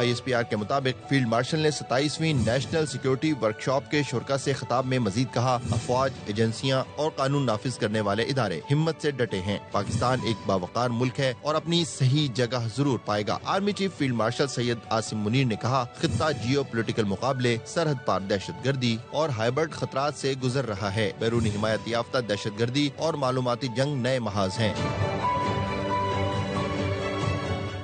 ISPR کے مطابق field marshal نے 27ویں نیشنل سیکیورٹی ورکشاپ کے شرکاء سے خطاب میں مزید کہا، افواج، ایجنسیاں اور قانون نافذ کرنے والے ادارے ہمت سے ڈٹے ہیں۔ پاکستان ایک باوقار ملک ہے اور اپنی صحیح جگہ ضرور پائے گا۔ Army chief field marshal Syed Asim Munir نے کہا، خطہ جیو پولیٹیکل مقابلے، سرحد پار دہشت گردی اور ہائبرڈ خطرات سے گزر رہا ہے۔ بیرونی حمایت یافتہ دہشت گردی اور معلوماتی جنگ نئے محاذ ہیں۔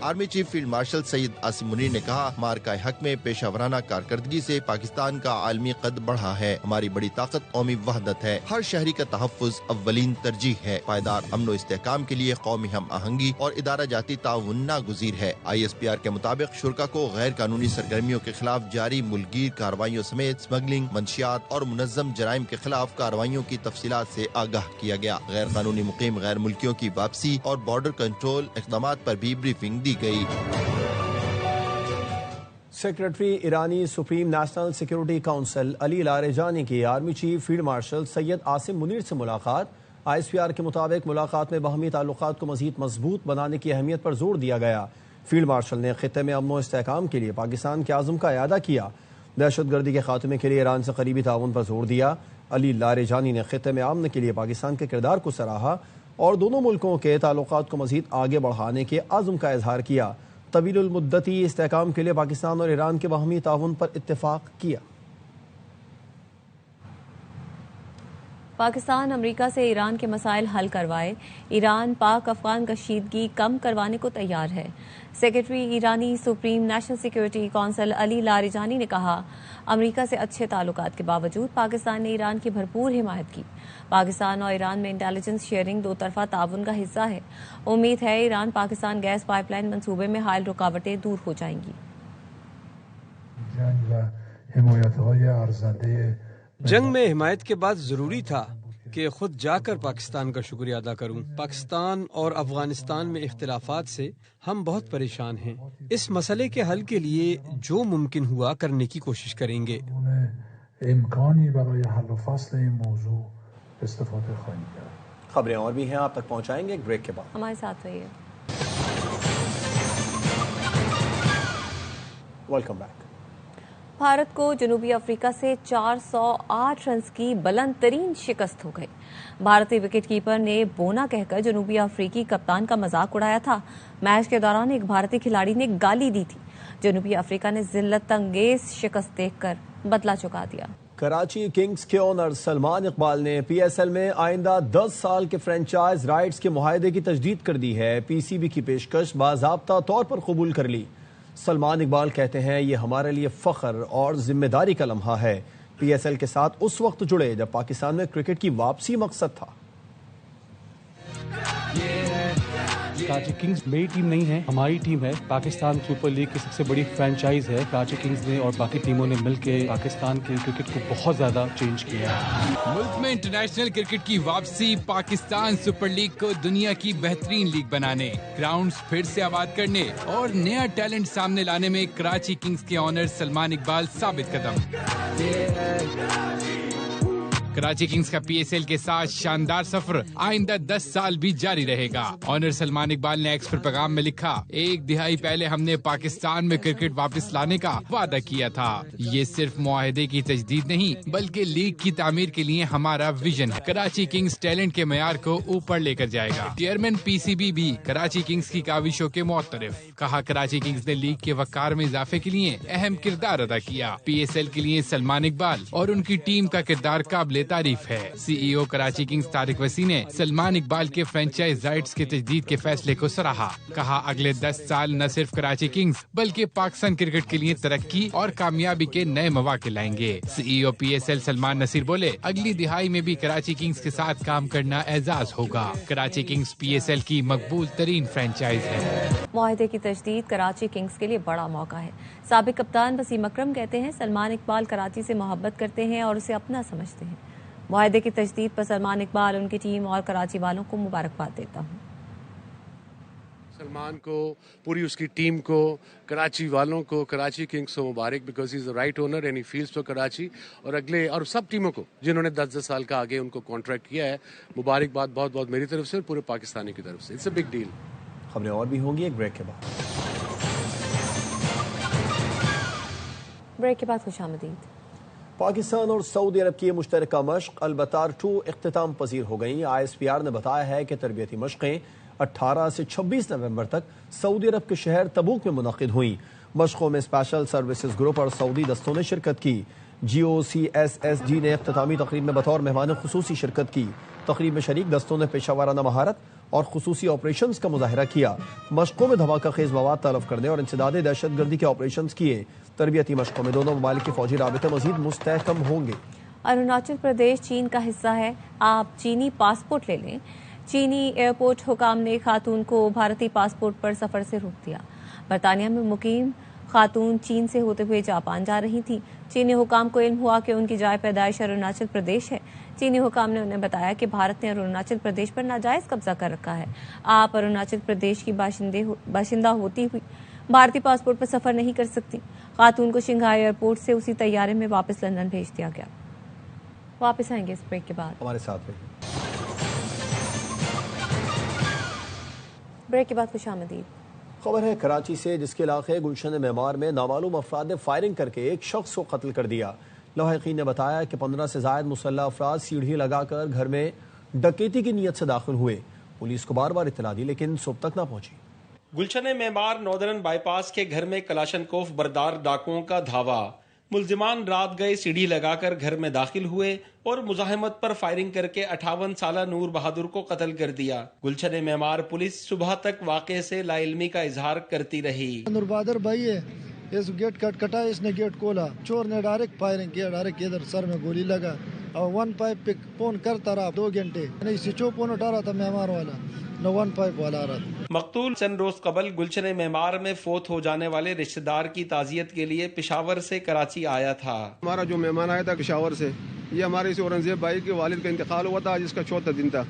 Army chief field marshal Syed Asim Munir نے کہا، مارکہ حق میں پیشہ ورانہ کارکردگی سے پاکستان کا عالمی قد بڑھا ہے۔ ہماری بڑی طاقت قومی وحدت ہے۔ ہر شہری کا تحفظ اولین ترجیح ہے۔ پائیدار امن و استحکام کے لیے قومی ہم آہنگی اور ادارہ جاتی تعاون ناگزیر ہے۔ ISPR کے مطابق شرکاء کو غیر قانونی سرگرمیوں کے خلاف جاری ملک گیر کارروائیوں سمیت اسمگلنگ، منشیات اور منظم جرائم کے خلاف کارروائیوں کی تفصیلات سے آگاہ کیا گیا۔ غیر قانونی مقیم غیر ملکیوں کی واپسی اور بارڈر کنٹرول اقدامات پر بھی بریفنگ دی گئی۔ سیکرٹری ایرانی سپریم نیشنل سیکیورٹی کونسل علی لاریجانی کی army chief field marshal Syed Asim Munir سے ملاقات۔ ISPR کے مطابق ملاقات میں باہمی تعلقات کو مزید مضبوط بنانے کی اہمیت پر زور دیا گیا۔ فیلڈ مارشل نے خطے میں امن و استحکام کے لیے پاکستان کے عزم کا اعادہ کیا۔ دہشت گردی کے خاتمے کے لیے ایران سے قریبی تعاون پر زور دیا۔ علی لاریجانی نے خطے میں امن کے لیے پاکستان کے کردار کو سراہا اور دونوں ملکوں کے تعلقات کو مزید آگے بڑھانے کے عزم کا اظہار کیا۔ طویل المدتی استحکام کے لیے پاکستان اور ایران کے باہمی تعاون پر اتفاق کیا۔ پاکستان امریکہ سے ایران کے مسائل حل کروائے۔ ایران پاک افغان کشیدگی کم کروانے کو تیار ہے۔ سیکرٹری ایرانی سپریم نیشنل سیکیورٹی کونسل علی لاریجانی نے کہا، امریکہ سے اچھے تعلقات کے باوجود پاکستان نے ایران کی بھرپور حمایت کی۔ پاکستان اور ایران میں انٹیلیجنس شیئرنگ دو طرفہ تعاون کا حصہ ہے۔ امید ہے Iran Pakistan gas pipeline منصوبے میں حائل رکاوٹیں دور ہو جائیں گی۔ جنگ میں حمایت کے بعد ضروری تھا کہ خود جا کر پاکستان کا شکریہ ادا کروں۔ پاکستان اور افغانستان میں اختلافات سے ہم بہت پریشان ہیں۔ اس مسئلے کے حل کے لیے جو ممکن ہوا کرنے کی کوشش کریں گے۔ خبریں اور بھی ہیں، آپ تک پہنچائیں گے ایک بریک کے بعد۔ ہمارے ساتھ رہیے۔ Welcome back. بھارت کو جنوبی افریقہ سے 408 رنز کی بلند ترین شکست ہو گئی۔ بھارتی وکٹ کیپر نے بونا کہہ کر جنوبی افریقی کپتان کا مذاق اڑایا تھا۔ میچ کے دوران ایک بھارتی کھلاڑی نے گالی دی تھی۔ جنوبی افریقہ نے ذلت انگیز شکست دیکھ کر بدلہ چکا دیا۔ کراچی کنگز کے اونر سلمان اقبال نے PSL میں آئندہ 10 سال کے فرنچائز رائٹس کے معاہدے کی تجدید کر دی ہے۔ PCB کی پیشکش باضابطہ طور پر قبول کر لی۔ سلمان اقبال کہتے ہیں، یہ ہمارے لیے فخر اور ذمہ داری کا لمحہ ہے۔ PSL کے ساتھ اس وقت جڑے جب پاکستان میں کرکٹ کی واپسی مقصد تھا۔ کراچی کنگز میری ٹیم نہیں ہے، ہماری ٹیم ہے۔ پاکستان سپر لیگ کی سب سے بڑی فرنچائز ہے۔ کراچی کنگز نے اور باقی ٹیموں نے مل کے پاکستان کے کرکٹ کو بہت زیادہ چینج کیا ہے۔ ملک میں انٹرنیشنل کرکٹ کی واپسی، پاکستان سپر لیگ کو دنیا کی بہترین لیگ بنانے، گراؤنڈز پھر سے آباد کرنے اور نیا ٹیلنٹ سامنے لانے میں کراچی کنگز کے آنر سلمان اقبال ثابت قدم۔ کراچی کنگز کا PSL کے ساتھ شاندار سفر آئندہ 10 سال بھی جاری رہے گا۔ آنر سلمان اقبال نے ایکس پر پیغام میں لکھا، ایک دہائی پہلے ہم نے پاکستان میں کرکٹ واپس لانے کا وعدہ کیا تھا۔ یہ صرف معاہدے کی تجدید نہیں بلکہ لیگ کی تعمیر کے لیے ہمارا ویژن ہے۔ کراچی کنگز ٹیلنٹ کے معیار کو اوپر لے کر جائے گا۔ چیئرمین PCB بھی کراچی کنگز کی کاوشوں کے معترف، کہا کراچی کنگز نے لیگ کے وقار میں اضافے کے لیے اہم کردار ادا کیا۔ PSL کے لیے سلمان اقبال اور ان کی ٹیم کا کردار قابل تعریف ہے۔ CEO کراچی کنگز طارق وسیع نے سلمان اقبال کے فرنچائز رائٹس کے تجدید کے فیصلے کو سراہا، کہا اگلے 10 سال نہ صرف کراچی کنگز بلکہ پاکستان کرکٹ کے لیے ترقی اور کامیابی کے نئے مواقع لائیں گے۔ CEO PSL سلمان نصیر بولے، اگلی دہائی میں بھی کراچی کنگز کے ساتھ کام کرنا اعزاز ہوگا۔ کراچی کنگز PSL کی مقبول ترین فرنچائز ہے۔ معاہدے کی تجدید کراچی کنگز کے لیے بڑا موقع ہے۔ سابق کپتان وسیم اکرم کہتے ہیں، سلمان اقبال کراچی سے محبت کرتے ہیں اور اسے اپنا سمجھتے ہیں۔ معاہدے کی تجدید پر سلمان اقبال، ان کی ٹیم اور کراچی والوں کو مبارکباد دیتا ہوں۔ سلمان کو، پوری اس کی ٹیم کو، کراچی والوں کو، کراچی کنگز کو مبارک، because he is the right owner and he feels for Karachi, اور اگلے اور سب ٹیموں کو جنہوں نے 10 سال کا آگے ان کو کانٹریکٹ کیا ہے، مبارکباد بہت بہت میری طرف سے اور پورے پاکستانی کی طرف سے۔ It's a big deal. خبریں اور بھی ہوں گی ایک بریک کے بعد۔ بریک کے بعد خوش آمدید۔ پاکستان اور سعودی عرب کی مشترکہ مشق البتار 2 اختتام پذیر ہو گئی۔ ISPR نے بتایا ہے کہ تربیتی مشقیں 18 سے 26 نومبر تک سعودی عرب کے شہر تبوک میں منعقد ہوئیں۔ مشقوں میں اسپیشل سروسز گروپ اور سعودی دستوں نے شرکت کی۔ GOCSSG نے اختتامی تقریب میں بطور مہمان خصوصی شرکت کی۔ تقریب میں شریک دستوں نے پیشہ ورانہ مہارت اور خصوصی آپریشنز کا مظاہرہ کیا۔ مشقوں میں دھماکہ خیز مواد تلف کرنے اور انسداد دہشت گردی کے آپریشنز کیے۔ تربیتی مشقوں میں دونوں ممالک کے فوجی رابطے مزید مستحکم ہوں گے۔ اروناچل پردیش چین کا حصہ ہے، آپ چینی پاسپورٹ لے لیں۔ چینی ایئرپورٹ حکام نے خاتون کو بھارتی پاسپورٹ پر سفر سے روک دیا۔ برطانیہ میں مقیم خاتون چین سے ہوتے ہوئے جاپان جا رہی تھی۔ چینی حکام کو علم ہوا کہ ان کی جائے پیدائش اروناچل پردیش ہے۔ چینی حکام نے انہیں بتایا کہ بھارت نے اروناچل پردیش پر ناجائز قبضہ کر رکھا ہے۔ آپ اروناچل پردیش کی باشندہ ہوتی ہوئی بھارتی پاسپورٹ پر سفر نہیں کر سکتی۔ خاتون کو شنگھائی ایئرپورٹ سے اسی طیارے میں واپس لندن بھیج دیا گیا۔ واپس آئیں گے اس بریک کے بعد۔ ہمارے ساتھ رہیے۔ بریک کے بعد خوش آمدید۔ خبر ہے کراچی سے، جس کے علاقے گلشن معمار میں نامعلوم افراد نے فائرنگ کر کے ایک شخص کو قتل کر دیا۔ لاحقین نے بتایا کہ 15 سے زائد مسلح افراد سیڑھی لگا کر گھر میں ڈکیتی کی نیت سے داخل ہوئے۔ پولیس کو بار بار اطلاع دی لیکن صبح تک نہ پہنچی۔ گلشن معمار ناردرن بائی پاس کے گھر میں کلاشنکوف بردار ڈاکوؤں کا دھاوا۔ ملزمان رات گئے سیڑھی لگا کر گھر میں داخل ہوئے اور مزاحمت پر فائرنگ کر کے 58 سالہ نور بہادر کو قتل کر دیا۔ گلشن معمار پولیس صبح تک واقعے سے لا علمی کا اظہار کرتی رہی۔ نور بہادر بھائی ہے، اس گیٹ کٹا، اس نے گیٹ کھولا، چور نے ڈائریکٹ فائرنگ کیا، ڈائریکٹ ادھر سر میں گولی لگا اور 1 پائپ پہ فون کرتا رہا 2 گھنٹے، نہیں سوئچ فون اٹھا رہا تھا معمار والا، نہ 1 پائپ والا آ رہا تھا۔ مقتول چند روز قبل گلشن معمار میں فوت ہو جانے والے رشتہ دار کی تعزیت کے لیے پشاور سے کراچی آیا تھا۔ ہمارا جو مہمان آیا تھا پشاور سے، یہ ہمارے اس اورنگزیب بھائی کے والد کا انتقال ہوا تھا، جس کا 4تھا دن تھا۔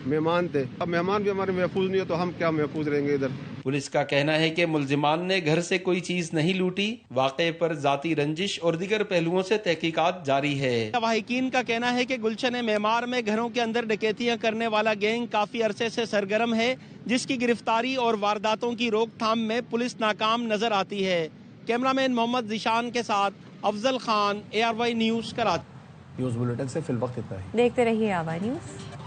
مہمان تھے، اب مہمان بھی ہمارے محفوظ نہیں ہے تو ہم کیا محفوظ رہیں گے ادھر۔ پولیس کا کہنا ہے کہ ملزمان نے گھر سے کوئی چیز نہیں لوٹی۔ واقعے پر ذاتی رنجش اور دیگر پہلوؤں سے تحقیقات جاری ہے۔ واحقین کا کہنا ہے کہ گلشن معمار میں گھروں کے اندر ڈکیتیاں کرنے والا گینگ کافی عرصے سے سرگرم ہے، جس کی گرفتاری اور وارداتوں کی روک تھام میں پولیس ناکام نظر آتی ہے۔ کیمرامین محمد ذیشان کے ساتھ Afzal Khan, ARY news Karachi. News bulletin سے فی الوقت اتنا ہی۔ دیکھتے رہیے ARY نیوز۔